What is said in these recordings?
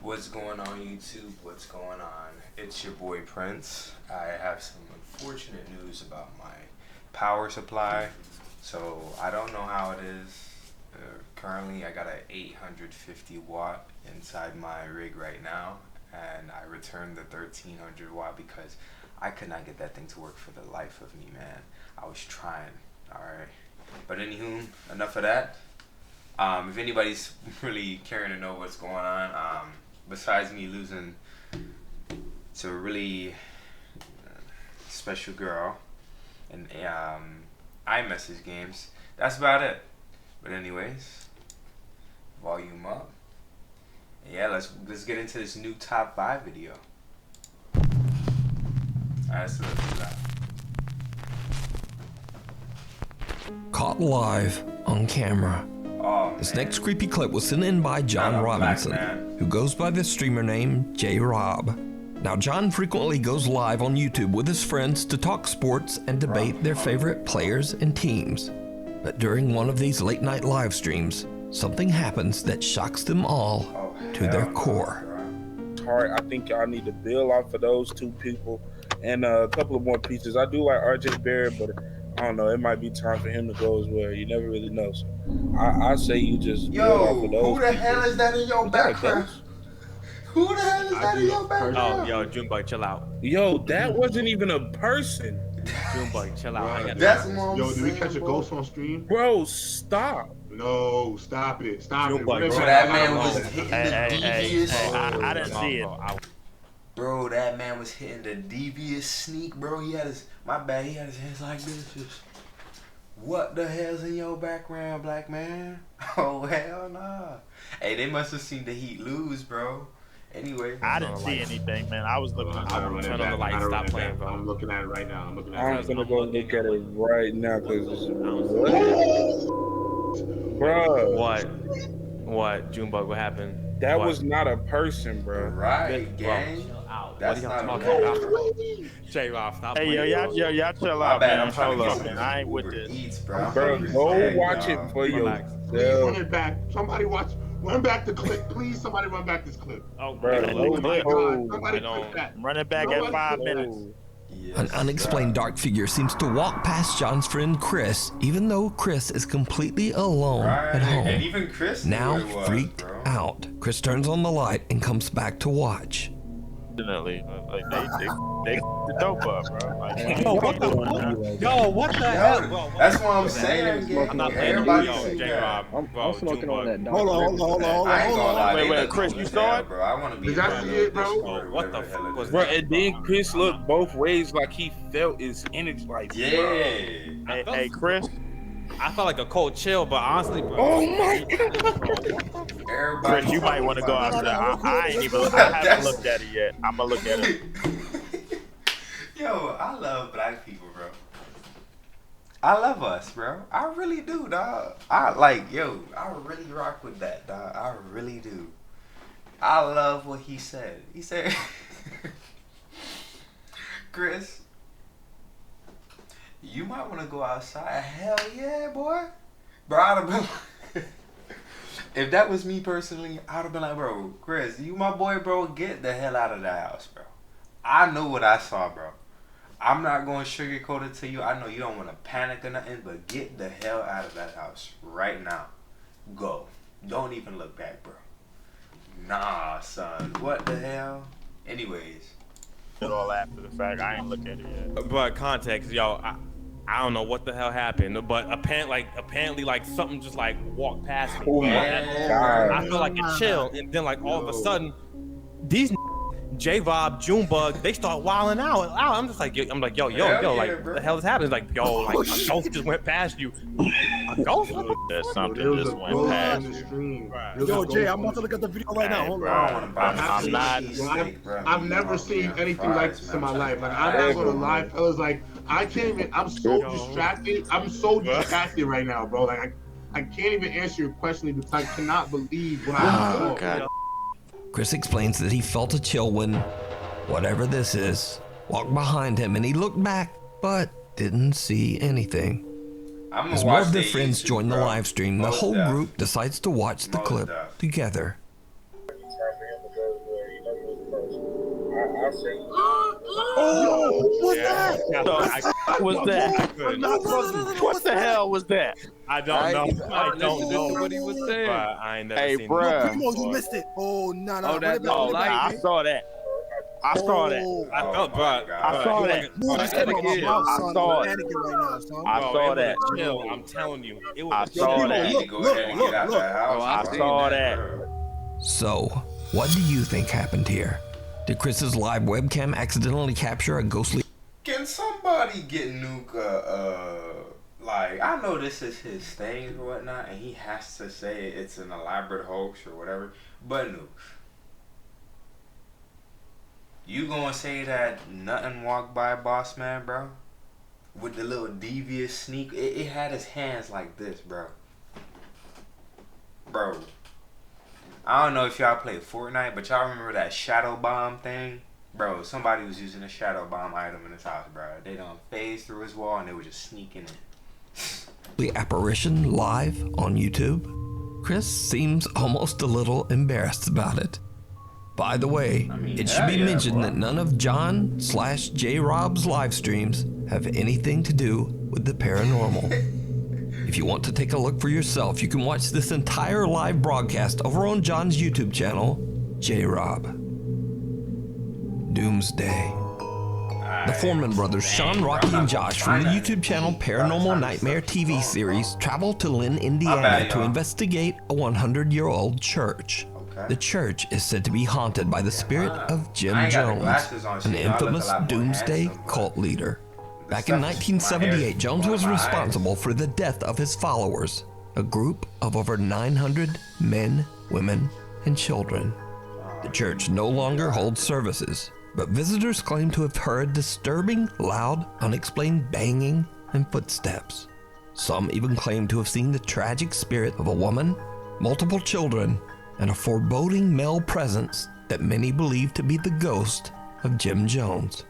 What's going on, YouTube? What's going on? It's your boy Prince. I have some unfortunate news about my power supply. So I don't know how it is. Currently I got an 850 watt inside my rig right now, and I returned the 1300 watt because I could not get that thing to work for the life of me, man. I was trying. Alright. But anywho, enough of that. If anybody's really caring to know what's going on, besides me losing to a really special girl in iMessage games, that's about it. But anyways, volume up. Yeah, let's get into this new top 5 video. Alright, so let's do that. Caught live on camera. Oh, This man. next creepy clip was sent in by John Not a black Robinson, man. who goes by the streamer name J-Rob. Now, John frequently goes live on YouTube with his friends to talk sports and debate their favorite players and teams. But during one of these late night live streams, something happens that shocks them all to their core. Hard. I think y'all need to build off of those two people and a couple of more pieces. I do like RJ Barrett, but I don't know. It might be time for him to go as well. You never really know. So I say you just build off of those. Who the hell is that in your background? Who the hell is that in your background? Oh, yo, Junebug, chill out. Yo, that wasn't even a person. Junebug, chill out. I got That's what I'm Yo, did we saying, catch a bro. ghost on stream? Bro, stop. No, stop it. Stop it. Junebug, Bro, chill that out. man was hitting the devious. I didn't see it. Bro, that man was hitting the devious sneak, bro. He had his, my bad, he had his hands like this. Just, what the hell's in your background, black man? Oh, hell nah. Hey, they must have seen the Heat lose, bro. Anyway. I didn't see anything, man. I was looking. I I gotta was run it turning on the back. I lights. gotta run Stop it playing, back. bro. I'm looking at it right now. I'm looking at I'm it. gonna go look at it right now because bro, What? Junebug, what happened? that What? was not a person, bro. Right, Bro, gang. chill out. That's What are not y'all a talking about? J-Rob, stop Hey, playing. y'all chill My out, bad, man. I'm trying Hold to up, get man. some I ain't with Uber this. Eats, bro. I'm Bro, hungry as go heck, watch dog. it for Relax. Please run yourself. it back. Somebody watch. Run back the clip. Please, somebody run back this clip. Oh, Bro, man. Oh my clip. God. Somebody I don't- clip that. Run it back at Nobody 5 clip minutes. Yes, An unexplained sir. dark figure seems to walk past John's friend Chris, even though Chris is completely alone Right. at home. And even Chris knew Now what it was, freaked bro. out, Chris turns on the light and comes back to watch. Definitely. Like, they the dope up, bro. Like, Yo, what the fuck? Yo, what the hell? Bro, That's what I'm saying, gang. I'm not playing Everybody yo, see J-Rob. that. Bro, smoking on that Junebug. dog. Hold on. I ain't gonna lie. Wait, they wait, look Chris, cool you as saw hell, it? bro. I want to be Did y'all part of see it, bro? Discord or What the whatever hell it fuck was is. Bro, and then Chris looked both ways like he felt his energy. Like, Yeah. hey, Chris. I felt like a cold chill, but honestly, bro. oh my God. Everybody. Chris, you might want to go out there. I ain't even. I haven't looked at it yet. I'm gonna look at it. Yo, I love black people, bro. I love us, bro. I really do, dog. I really rock with that, dog. I really do. I love what he said. He said, Chris, you might want to go outside. Hell yeah, boy. Bro, I'd have been if that was me personally, I'd have been like, bro, Chris, you my boy, bro, get the hell out of that house, bro. I know what I saw, bro. I'm not going to sugarcoat it to you. I know you don't want to panic or nothing, but get the hell out of that house right now. Go. Don't even look back, bro. Nah, son. What the hell? Anyways. It all after the fact. I ain't looked at it yet. But context, yo, I don't know what the hell happened, but apparently, like something just like walked past me. Oh my Yeah. God. I feel like a chill, and then like all of a sudden, these J-Rob, Junebug, they start wilding out. I'm just like, yo, Hell like, yeah, bro. what the hell is happening? Like, yo, like a ghost just went past you. A ghost? What the There's There something was a just went ghost past on the you. stream. Right. There was Yo, a Jay, ghost I'm on about to look at the video right now. Hold Bro, I on. want to buy me I'm some not- cheesesteak, bro. I've never seen anything like this in my life. Like, I'm not gonna lie, fellas. Like, I can't even. I'm so distracted. I'm so distracted right now, bro. Like, I can't even answer your question because I cannot believe what I saw. God. Chris explains that he felt a chill when, whatever this is, walked behind him and he looked back, but didn't see anything. I'm As gonna more watch of their the friends YouTube, join the bro. live stream, the Most whole def. group decides to watch the Most clip def. together. Time for him to go I say. Oh, what's that? What's that? What the hell was that? I don't know. I don't know what he was saying. But I ain't never Hey, seen bruh. that. Come on, you missed it. Oh, no, no. Oh, that Oh, light. I saw that. I saw that. I felt, bro. I saw that. Move this that camera again. off, I son. saw I'm it. panicking right now, son. I saw that. Chill, I'm telling you. It was I a saw chill. that. You need to go ahead and get out that house. I bro. saw that. So, what do you think happened here? Did Chris's live webcam accidentally capture a ghostly Can somebody get Nuke like, I know this is his thing or whatnot, and he has to say it's an elaborate hoax or whatever, but Nuke, you gonna say that nothing walked by Boss Man, bro? With the little devious sneak, it had his hands like this, bro. Bro, I don't know if y'all played Fortnite, but y'all remember that shadow bomb thing? Bro, somebody was using a shadow bomb item in his house, bro. They done phased through his wall and they were just sneaking in. apparition live on YouTube? Chris seems almost a little embarrassed about it. By the way, it should be mentioned that none of John/J Rob's live streams have anything to do with the paranormal. If you want to take a look for yourself, you can watch this entire live broadcast over on John's YouTube channel, J Rob. Doomsday. The Foreman brothers, Sean, Rocky, and Josh from the YouTube channel Paranormal Nightmare TV series travel to Lynn, Indiana to investigate a 100-year-old church. The church is said to be haunted by the spirit of Jim Jones, an infamous doomsday cult leader. Back in 1978, Jones was responsible for the death of his followers, a group of over 900 men, women, and children. The church no longer holds services, but visitors claim to have heard disturbing, loud, unexplained banging and footsteps. Some even claim to have seen the tragic spirit of a woman, multiple children, and a foreboding male presence that many believe to be the ghost of Jim Jones.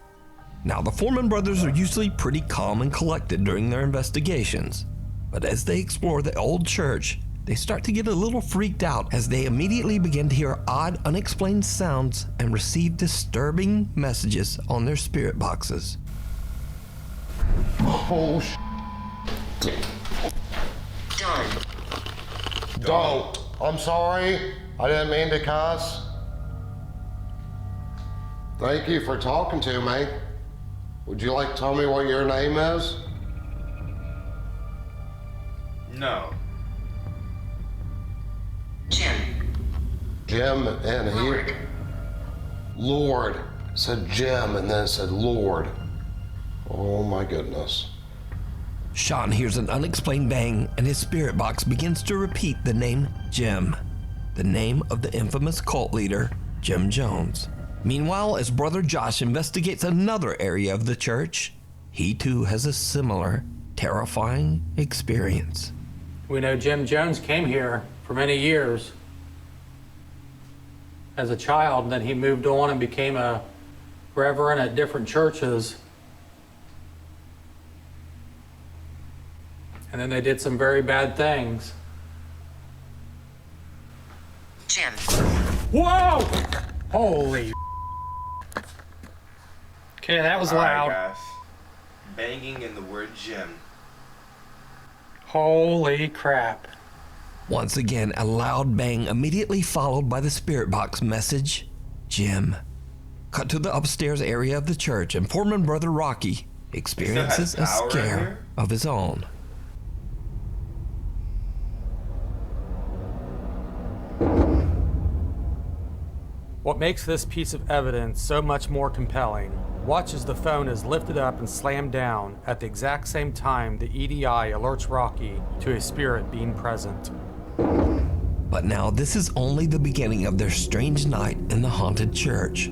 Now, the Foreman brothers are usually pretty calm and collected during their investigations, but as they explore the old church, they start to get a little freaked out as they immediately begin to hear odd, unexplained sounds and receive disturbing messages on their spirit boxes. Oh, Don't. I'm sorry. I didn't mean to cuss. Thank you for talking to me. Would you like to tell me what your name is? No. Jim, and he... Lord. It said Jim, and then it said Lord. Oh my goodness. Sean hears an unexplained bang, and his spirit box begins to repeat the name Jim, the name of the infamous cult leader, Jim Jones. Meanwhile, as brother Josh investigates another area of the church, he too has a similar, terrifying experience. We know Jim Jones came here for many years as a child, and then he moved on and became a reverend at different churches. And then they did some very bad things. Jim. Whoa! Holy. Okay, that was loud. Alright, guys. Banging in the word Jim. Holy crap. Once again, a loud bang immediately followed by the spirit box message, Jim. Cut to the upstairs area of the church, and Foreman brother Rocky experiences a scare of his own. What makes this piece of evidence so much more compelling? Watch as the phone is lifted up and slammed down at the exact same time the EDI alerts Rocky to a spirit being present. But now this is only the beginning of their strange night in the haunted church,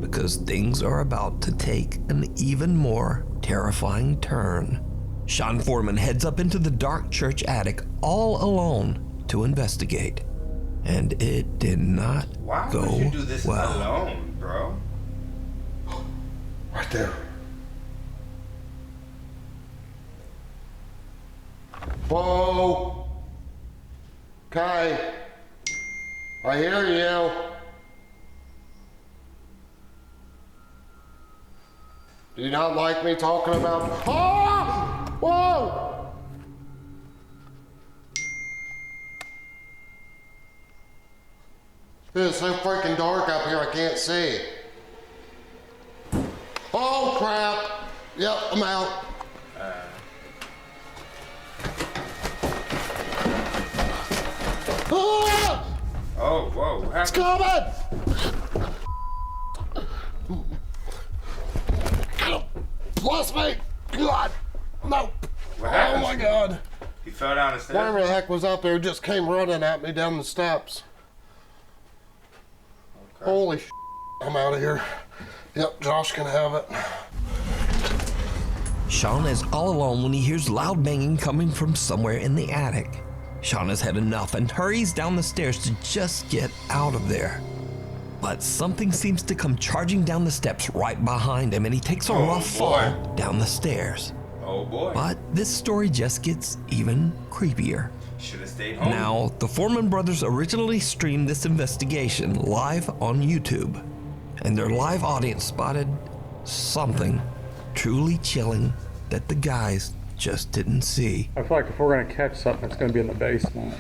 because things are about to take an even more terrifying turn. Sean Foreman heads up into the dark church attic all alone to investigate. And it did not go Why would you do this well. alone, bro? Right there. Whoa. Okay. I hear you. Do you not like me talking about? Oh! Whoa! It's so freaking dark up here, I can't see. Oh crap! Yep, I'm out. Ah! Oh, whoa, what It's happened? coming! Bless me! God! No! What Oh happened? my God! He fell down the stairs? Whatever the heck was up there just came running at me down the steps. Okay. Holy sh! I'm out of here. Yep, Josh can have it. Sean is all alone when he hears loud banging coming from somewhere in the attic. Sean has had enough and hurries down the stairs to just get out of there. But something seems to come charging down the steps right behind him, and he takes a rough fall down the stairs. Oh boy. But this story just gets even creepier. Should have stayed home. Now, the Foreman brothers originally streamed this investigation live on YouTube, and their live audience spotted something truly chilling that the guys just didn't see. I feel like if we're gonna catch something, it's gonna be in the basement.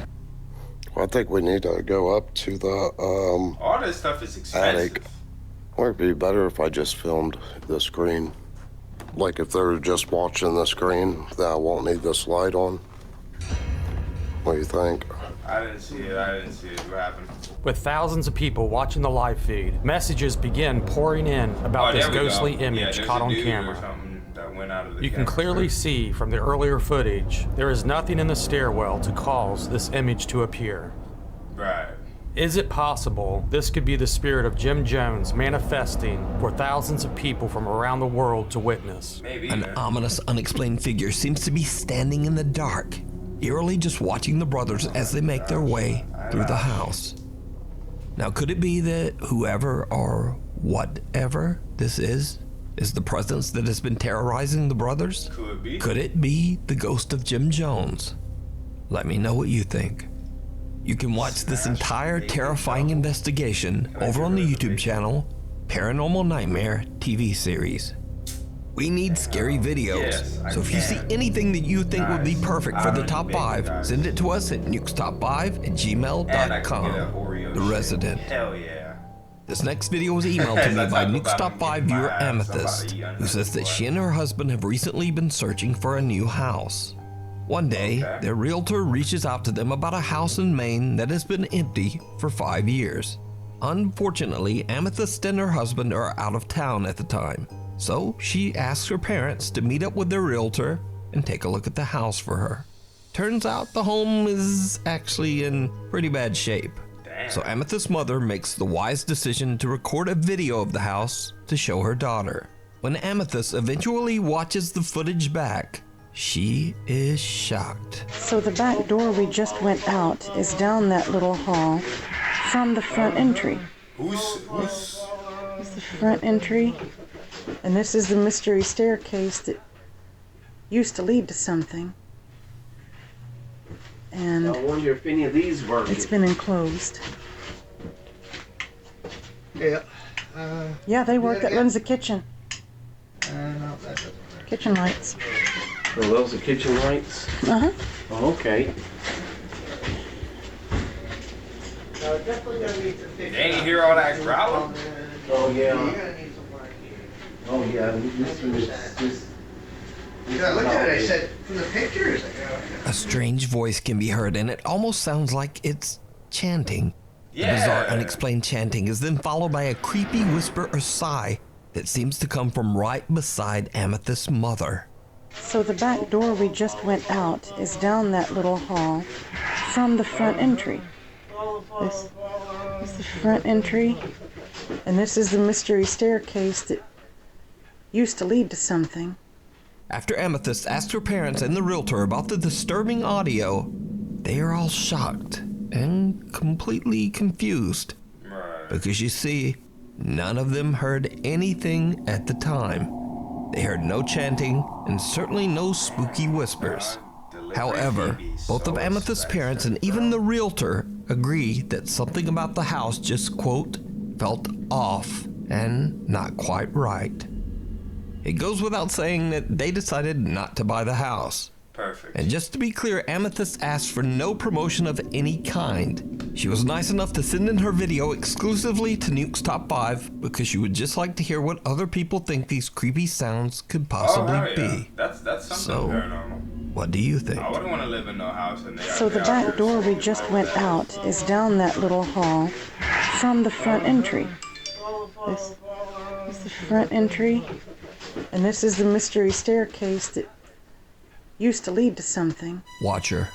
Well, I think we need to go up to the All this stuff is expensive. attic. Or it'd be better if I just filmed the screen. Like if they're just watching the screen, then I won't need this light on. What do you think? I didn't see it. What happened? With thousands of people watching the live feed, messages begin pouring in about this there we ghostly go. image there's caught a on dude or camera. something that went out of the You can camera. clearly see from the earlier footage, there is nothing in the stairwell to cause this image to appear. Right. Is it possible this could be the spirit of Jim Jones manifesting for thousands of people from around the world to witness? Maybe. An man. ominous, unexplained figure seems to be standing in the dark, eerily just watching the brothers as they make their way through the house. Now, could it be that whoever or whatever this is the presence that has been terrorizing the brothers? Could be. Could it be the ghost of Jim Jones? Let me know what you think. You can watch this entire terrifying investigation over on the YouTube channel, Paranormal Nightmare TV series. We need scary videos, Yes, I so if you see can. anything that you think would be Nice. perfect for the I'm top making 5, nice. send it to us at nukestop5@gmail.com. And I can get an Oreo The shake. Resident. Hell yeah. This next video was emailed to me That's by like Nuke's about Top to 5 get my viewer ass. I'm about to Amethyst, eat who says that onions, she and her husband have recently been searching for a new house. One day, Okay. their realtor reaches out to them about a house in Maine that has been empty for 5 years. Unfortunately, Amethyst and her husband are out of town at the time, so she asks her parents to meet up with their realtor and take a look at the house for her. Turns out the home is actually in pretty bad shape. So Amethyst's mother makes the wise decision to record a video of the house to show her daughter. When Amethyst eventually watches the footage back, she is shocked. So the back door we just went out is down that little hall from the front entry. Who's This is the front entry, and this is the mystery staircase that used to lead to something. And I wonder if any of these work. it's been enclosed. Yeah. Yeah, they work. That runs the kitchen. No, that doesn't work. Kitchen lights. Are those the kitchen lights? Uh-huh. Oh, okay. No, definitely gonna need to fix They ain't hear all that growling? Oh, yeah. You're gonna need some work here. Oh, yeah. This one is just. Yeah, I looked at it, I said, from the pictures, A strange voice can be heard, and it almost sounds like it's chanting. The bizarre, unexplained chanting is then followed by a creepy whisper or sigh that seems to come from right beside Amethyst's mother. So the back door we just went out is down that little hall from the front entry. This is the front entry, and this is the mystery staircase that used to lead to something. After Amethyst asked her parents and the realtor about the disturbing audio, they are all shocked and completely confused. Because you see, none of them heard anything at the time. They heard no chanting and certainly no spooky whispers. However, both of Amethyst's parents and even the realtor agree that something about the house just, quote, felt off and not quite right. It goes without saying that they decided not to buy the house. Perfect. And just to be clear, Amethyst asked for no promotion of any kind. She was nice enough to send in her video exclusively to Nuke's Top 5 because she would just like to hear what other people think these creepy sounds could possibly be. That's something paranormal. What do you think? I wouldn't want to live in no house. So the back door we just went out is down that little hall from the front entry. This is the front entry, and this is the mystery staircase that used to lead to something. Watcher.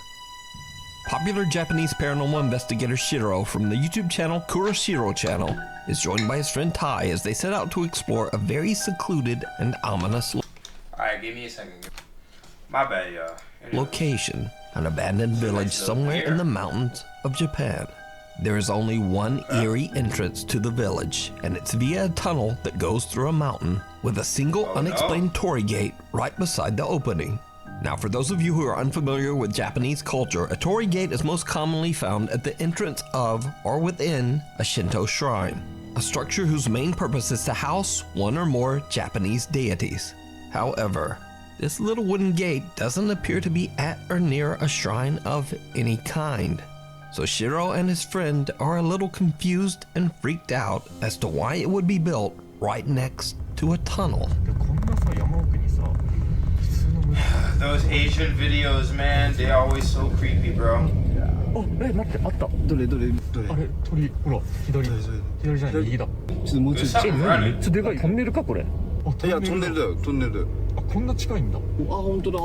Popular Japanese paranormal investigator Shiro from the YouTube channel Kurashiro Channel is joined by his friend Tai as they set out to explore a very secluded and ominous Alright, give me a second. My bad, y'all. location, an abandoned village somewhere in the mountains of Japan. There is only one eerie entrance to the village, and it's via a tunnel that goes through a mountain with a single unexplained torii gate right beside the opening. Now, for those of you who are unfamiliar with Japanese culture, a torii gate is most commonly found at the entrance of or within a Shinto shrine, a structure whose main purpose is to house one or more Japanese deities. However, this little wooden gate doesn't appear to be at or near a shrine of any kind. So Shiro and his friend are a little confused and freaked out as to why it would be built right next to a tunnel. Those Asian videos, man, they always so creepy, bro. 待ってあったどれあれ鳥ほら左じゃない右だちょっともうちょっと何めっちゃでかいトンネルかこれいやトンネルだよトンネルだよあこんな近いんだあ本当だ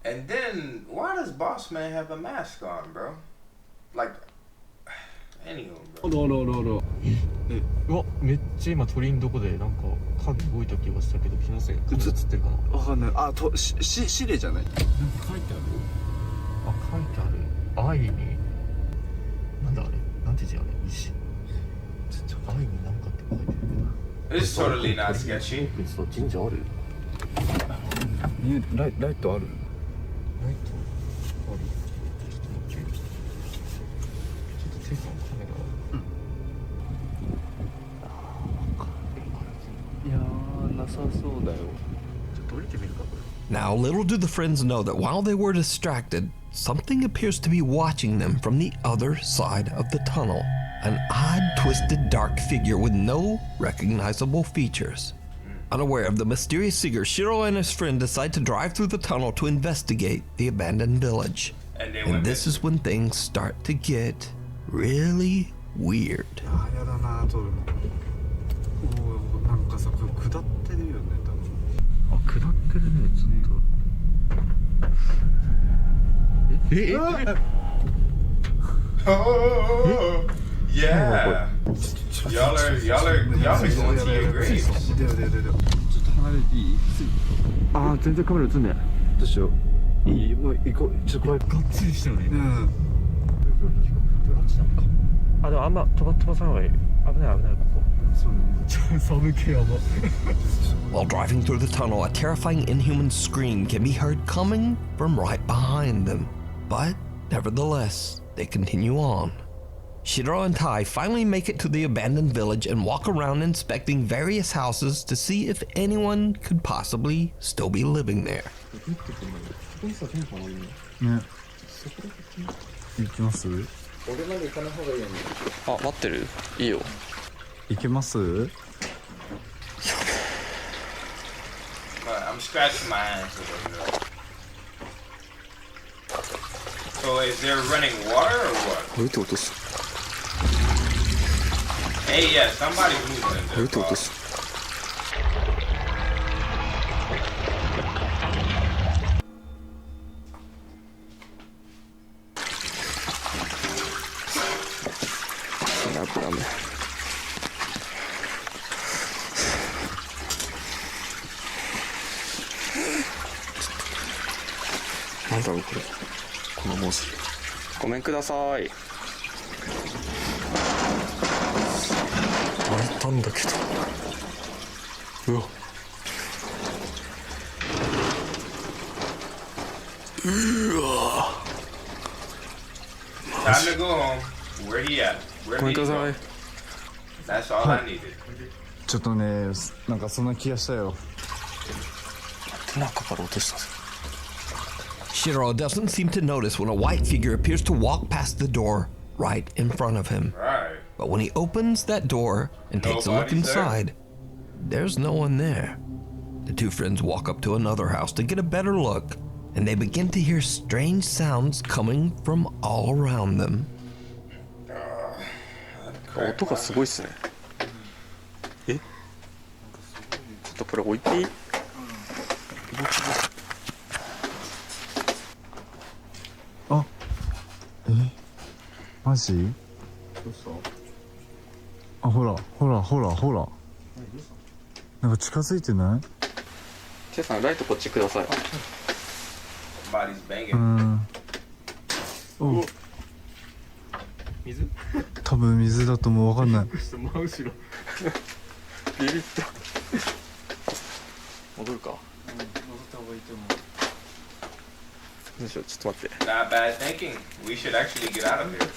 And then, why does Boss Man have a mask on, bro? Like, anywho, bro. うわめっちゃ今鳥のどこでなんか影動いた気がしたけど気のせい映ってるかなわかんないあとしれじゃないなんか書いてあるあ書いてある愛になんだあれなんて字あれ石愛になんかって書いてる It's totally not sketchy. 神社あるライトあるライトあるちょっと待ってちょっと手さんカメラいやーなさそうだよちょっと降りてみるかこれ Now, little do the friends know that while they were distracted, something appears to be watching them from the other side of the tunnel. An odd, twisted, dark figure with no recognizable features. Unaware of the mysterious figure, Shiro and his friend decide to drive through the tunnel to investigate the abandoned village. And this is when things start to get really weird. やだなとなんかさこれ下ってるよね多分あ下ってるねちょっとYeah. Y'all are going to your graves. ちょっと離れていいあ全然カメラ映んねどうしよういいもう行こうちょっと怖いがっつりしたよねうんあっちなのかあでもあんま飛ばさない方がいい危ないここ寒気やば While driving through the tunnel, a terrifying inhuman scream can be heard coming from right behind them. But, nevertheless, they continue on. Shiro and Tai finally make it to the abandoned village and walk around inspecting various houses to see if anyone could possibly still be living there. ね行きます俺まで行かない方がいいよねあ待ってるいいよ行けます I'm scratching my ass a little bit. So is there running water or what? これって落とす Hey, yeah, somebody moving in これ there. って落とす ダメなんだろうこれこの文字ごめんください開いたんだけどうわうわ Time to go home. Where he at? Where ごめん did く he だ go? さい That's all I needed. ちょっとねなんかそんな気がしたよ Shiro doesn't seem to notice when a white figure appears to walk past the door right in front of him. Right. But when he opens that door and takes a look Nobody's there. inside, there's no one there. The two friends walk up to another house to get a better look, and they begin to hear strange sounds coming from all around them. 音がすごいっすね。え？ちょっとこれ置いていい？あ、マジ？あ、ほら、ほら、ほら、ほら。なんか近づいてない？チェさんライトこっちください。Body's banging. お、水？多分水だと思う。わかんない。真後ろ。ビビった。戻るか。戻った方がいいと思う。どうしよう、ちょっと待って。 Not bad thinking. We should actually get out of here.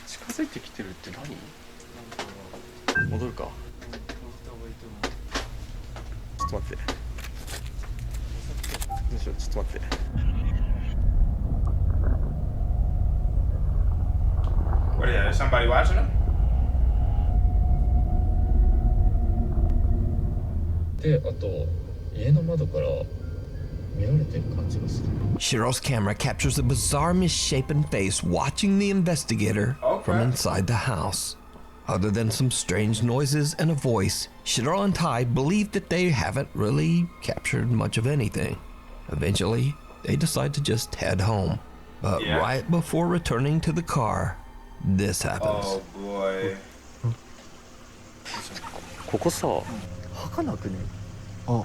近づいてきてるって何？戻るか。ちょっと待って。どうしよう、ちょっと待って。What is that? Is somebody watching them? で、あと家の窓から見られてる感じがする。 Shiro's camera captures a bizarre misshapen face watching the investigator from inside the house. Other than some strange noises and a voice, Shiro and Tai believe that they haven't really captured much of anything. Eventually, they decide to just head home. But right before returning to the car, this happens. Oh boy. ここさ、墓なくね？あ、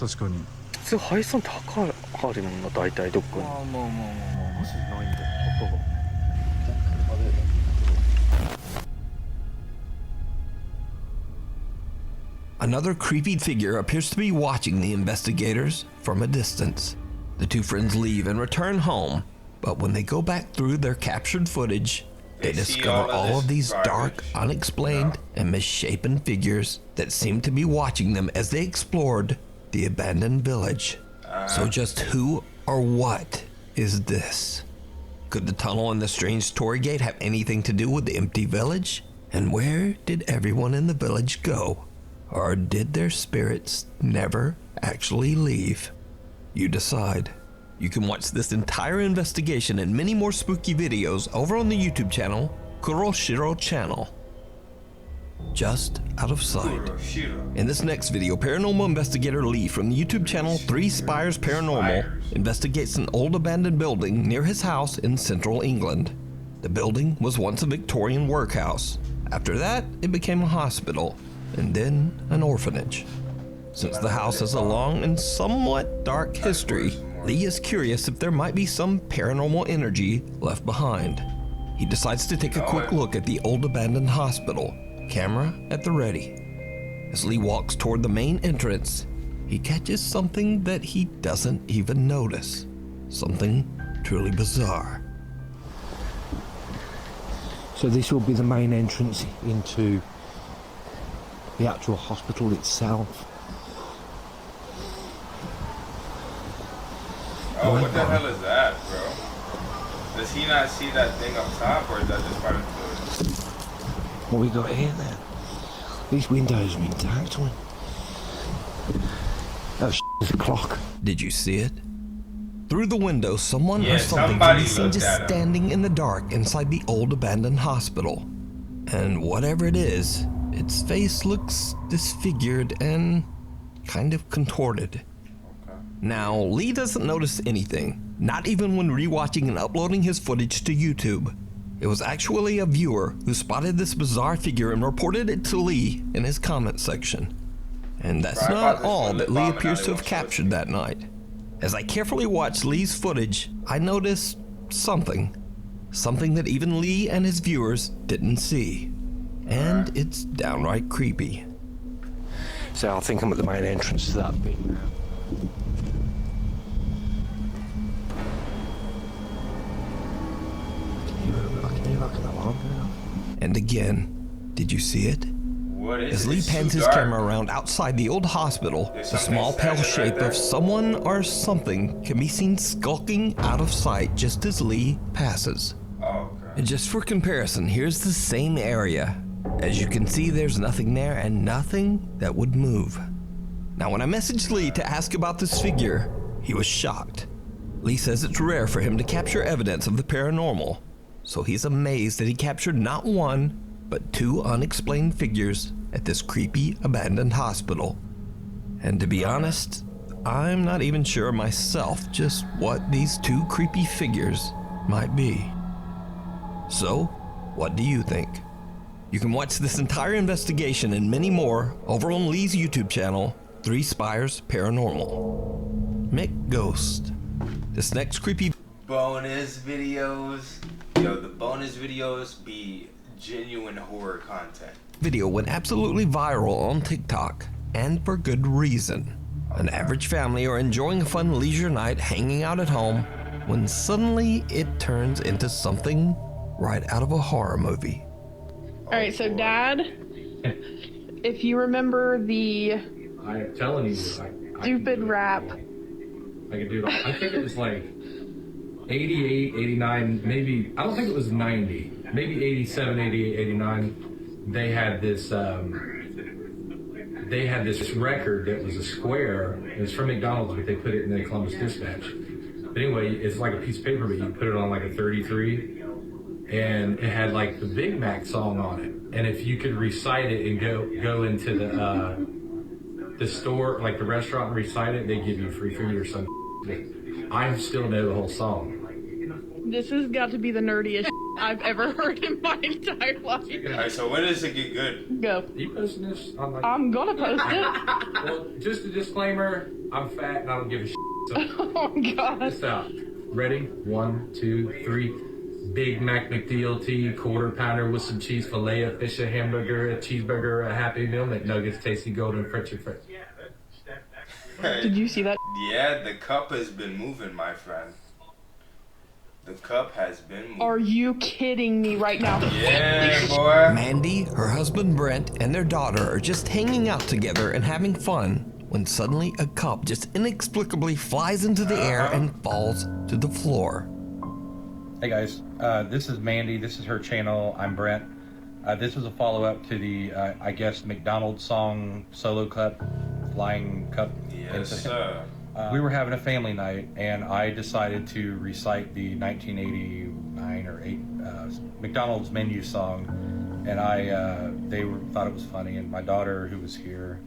確かに。普通配送って墓あるもんな、大体どっかに。まあ。マジないんだよ、墓が。Another creepy figure appears to be watching the investigators from a distance. The two friends leave and return home, but when they go back through their captured footage, they discover all of these dark, unexplained, and misshapen figures that seem to be watching them as they explored the abandoned village. So just who or what is this? Could the tunnel and the strange torii gate have anything to do with the empty village? And where did everyone in the village go? Or did their spirits never actually leave? You decide. You can watch this entire investigation and many more spooky videos over on the YouTube channel, Kuroshiro Channel. Just out of sight. In this next video, paranormal investigator Lee from the YouTube channel 3 Spires Paranormal investigates an old abandoned building near his house in central England. The building was once a Victorian workhouse. After that, it became a hospital, and then an orphanage. Since the house has a long and somewhat dark history, Lee is curious if there might be some paranormal energy left behind. He decides to take a quick look at the old abandoned hospital, camera at the ready. As Lee walks toward the main entrance, he catches something that he doesn't even notice. Something truly bizarre. So this will be the main entrance into the actual hospital itself. Oh, what the hell is that, bro? Does he not see that thing up top, or is that just part of the... What we got here then? These windows are intact, one. Oh, there's a clock. Did you see it? Through the window, someone Yeah, or something somebody can be seen looked just at him. standing in the dark inside the old abandoned hospital. And whatever it is, its face looks disfigured and kind of contorted. Now, Lee doesn't notice anything, not even when rewatching and uploading his footage to YouTube. It was actually a viewer who spotted this bizarre figure and reported it to Lee in his comment section. And that's not all that Lee appears to have captured that night. As I carefully watched Lee's footage, I noticed something. Something that even Lee and his viewers didn't see. And it's downright creepy. So I think I'm at the main entrance to that bit now. And again, did you see it? What is As it? Lee It's pans too his dark. camera around outside the old hospital, There's the something small pale standing right shape there. of someone or something can be seen skulking out of sight just as Lee passes. Oh, okay. And just for comparison, here's the same area. As you can see, there's nothing there and nothing that would move. Now, when I messaged Lee to ask about this figure, he was shocked. Lee says it's rare for him to capture evidence of the paranormal, so he's amazed that he captured not one, but 2 unexplained figures at this creepy abandoned hospital. And to be honest, I'm not even sure myself just what these 2 creepy figures might be. So, what do you think? You can watch this entire investigation and many more over on Lee's YouTube channel, 3 Spires Paranormal. Mick Ghost. This next creepy Bonus videos. Yo, the bonus videos be genuine horror content. video went absolutely viral on TikTok, and for good reason. An average family are enjoying a fun leisure night hanging out at home when suddenly it turns into something right out of a horror movie. All right, so Dad, if you remember the I'm telling you, stupid rap. I could do it. I think it was like 88, 89, maybe, I don't think it was 90, maybe 87, 88, 89. They had this record that was a square. It was from McDonald's, but they put it in the Columbus Dispatch. But anyway, it's like a piece of paper, but you put it on like a 33, and it had like the Big Mac song on it. And if you could recite it and go into the store, like the restaurant, and recite it, they give you free food or something. I still know the whole song. This has got to be the nerdiest I've ever heard in my entire life. Alright, so when does it get good? Go. You posting this? I'm gonna post it. Well, just a disclaimer, I'm fat and I don't give a shit. So oh God. This out. Ready? 1, 2, 3. Big Mac McDLT, quarter pounder with some cheese fillet, a fish, a hamburger, a cheeseburger, a Happy Meal, McNuggets, tasty golden Frenchy fries. Did you see that? Yeah, the cup has been moving, my friend. The cup has been moving. Are you kidding me right now? Yeah, boy. Mandy, her husband Brent, and their daughter are just hanging out together and having fun when suddenly a cup just inexplicably flies into the air and falls to the floor. Hey guys, this is Mandy. This is her channel. I'm Brent. This was a follow-up to the, I guess, McDonald's song Solo Cup, Flying Cup. Yes, sir. We were having a family night, and I decided to recite the 1989 or 8 McDonald's menu song, and they thought it was funny, and my daughter, who was here,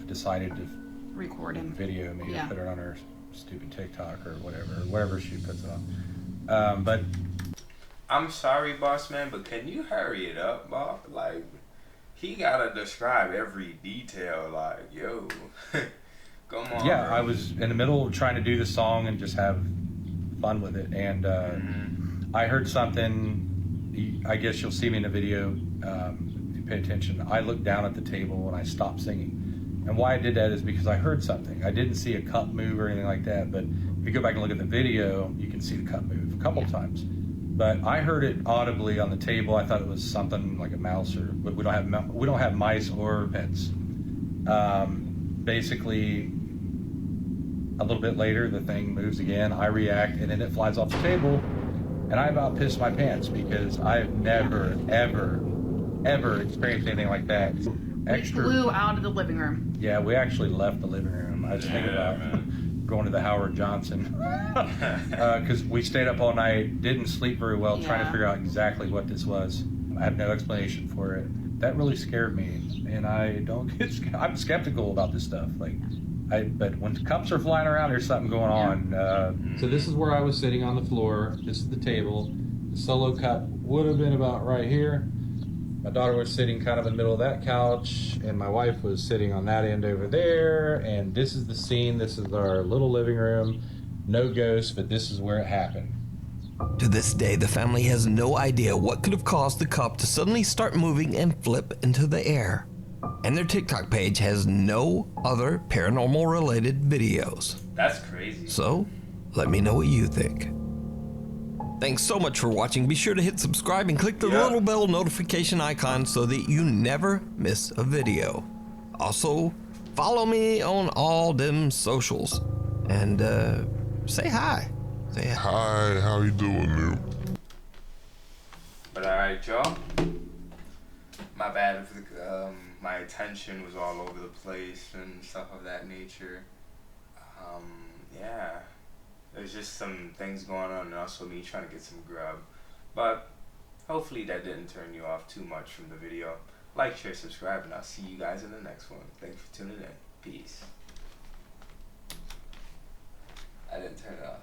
decided to record him, video me, yeah, and put it on her stupid TikTok or whatever she puts it on. But I'm sorry, boss man, but can you hurry it up, Bob? Like, he gotta describe every detail. Like, yo, come on. Yeah, bro. I was in the middle of trying to do the song and just have fun with it, and I heard something. I guess you'll see me in the video. If you pay attention, I looked down at the table and I stopped singing. And why I did that is because I heard something. I didn't see a cup move or anything like that, but if you go back and look at the video, you can see the cup move a couple times. But I heard it audibly on the table. I thought it was something like a mouse, but we don't have mice or pets. Basically, a little bit later, the thing moves again. I react, and then it flies off the table, and I about pissed my pants because I've never, ever experienced anything like that. We flew out of the living room. Yeah, we actually left the living room. I was thinking about going to the Howard Johnson because we stayed up all night, didn't sleep very well, trying to figure out exactly what this was. I have no explanation for it. That really scared me, and I don't get. I'm skeptical about this stuff. But when cups are flying around, there's something going on. So this is where I was sitting on the floor. This is the table. The solo cup would have been about right here. My daughter was sitting kind of in the middle of that couch, and my wife was sitting on that end over there, and this is the scene. This is our little living room. No ghosts, but this is where it happened. To this day, the family has no idea what could have caused the cup to suddenly start moving and flip into the air. And their TikTok page has no other paranormal-related videos. That's crazy. So, let me know what you think. Thanks so much for watching. Be sure to hit subscribe and click the little bell notification icon so that you never miss a video. Also, follow me on all them socials. And say hi. Say hi. Hi, how you doing, Nuke? But alright, y'all. My bad if my attention was all over the place and stuff of that nature. Yeah. There's just some things going on and also me trying to get some grub. But hopefully that didn't turn you off too much from the video. Like, share, subscribe, and I'll see you guys in the next one. Thanks for tuning in. Peace. I didn't turn it off.